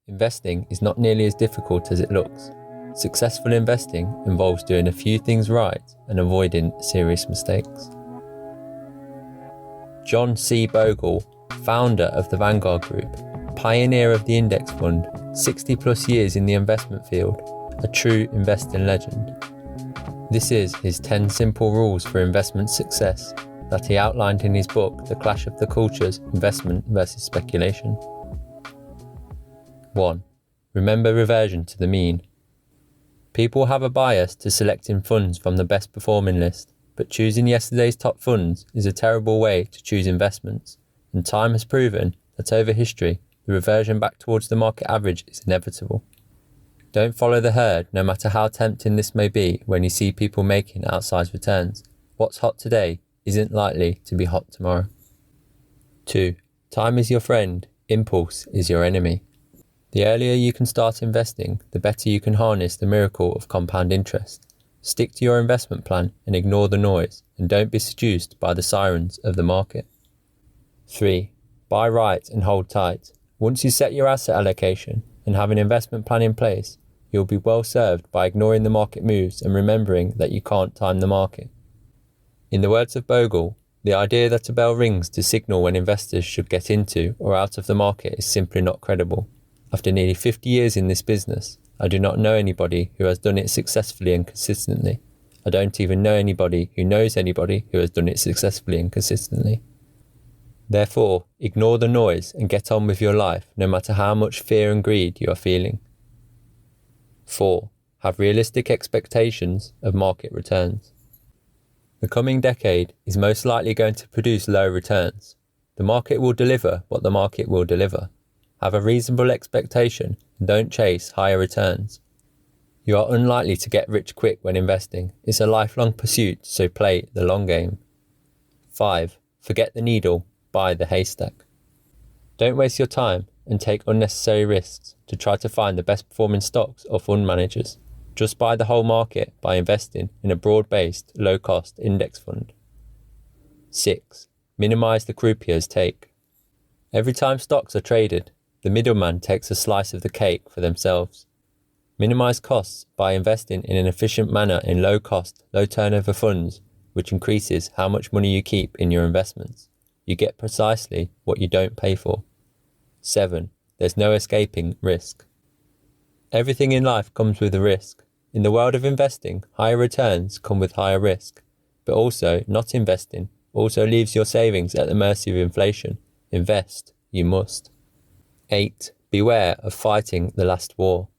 Investing is not nearly as difficult as it looks. Successful investing involves doing a few things right and avoiding serious mistakes. John C. Bogle, founder of the Vanguard Group, pioneer of the index fund, 60 plus years in the investment field, a true investing legend. This is his 10 simple rules for investment success that he outlined in his book, The Clash of the Cultures, Investment versus Speculation. 1. Remember reversion to the mean. People have a bias to selecting funds from the best performing list, but choosing yesterday's top funds is a terrible way to choose investments, and time has proven that over history, the reversion back towards the market average is inevitable. Don't follow the herd, no matter how tempting this may be when you see people making outsized returns. What's hot today isn't likely to be hot tomorrow. 2. Time is your friend, impulse is your enemy. The earlier you can start investing, the better you can harness the miracle of compound interest. Stick to your investment plan and ignore the noise, and don't be seduced by the sirens of the market. 3. Buy right and hold tight. Once you set your asset allocation and have an investment plan in place, you'll be well served by ignoring the market moves and remembering that you can't time the market. In the words of Bogle, the idea that a bell rings to signal when investors should get into or out of the market is simply not credible. After nearly 50 years in this business, I do not know anybody who has done it successfully and consistently. I don't even know anybody who knows anybody who has done it successfully and consistently. Therefore, ignore the noise and get on with your life, no matter how much fear and greed you are feeling. 4. Have realistic expectations of market returns. The coming decade is most likely going to produce low returns. The market will deliver what the market will deliver. Have a reasonable expectation and don't chase higher returns. You are unlikely to get rich quick when investing. It's a lifelong pursuit, so play the long game. 5. Forget the needle, buy the haystack. Don't waste your time and take unnecessary risks to try to find the best performing stocks or fund managers. Just buy the whole market by investing in a broad-based, low-cost index fund. 6. Minimize the croupier's take. Every time stocks are traded, the middleman takes a slice of the cake for themselves. Minimize costs by investing in an efficient manner in low-cost, low-turnover funds, which increases how much money you keep in your investments. You get precisely what you don't pay for. 7. There's no escaping risk. Everything in life comes with a risk. In the world of investing, higher returns come with higher risk, but also not investing also leaves your savings at the mercy of inflation. Invest, you must. 8. Beware of fighting the last war.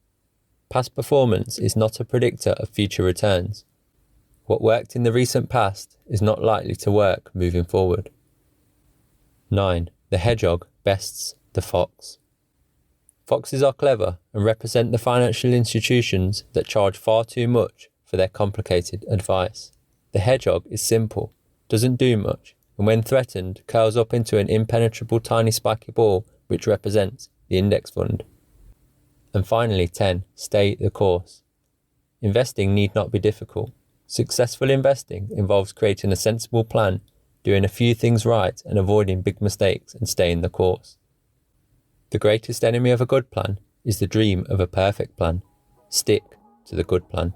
Past performance is not a predictor of future returns. What worked in the recent past is not likely to work moving forward. 9. The hedgehog bests the fox. Foxes are clever and represent the financial institutions that charge far too much for their complicated advice. The hedgehog is simple, doesn't do much, and when threatened, curls up into an impenetrable tiny spiky ball which represents the index fund. And finally, 10. Stay the course. Investing need not be difficult. Successful investing involves creating a sensible plan, doing a few things right and avoiding big mistakes and staying the course. The greatest enemy of a good plan is the dream of a perfect plan. Stick to the good plan.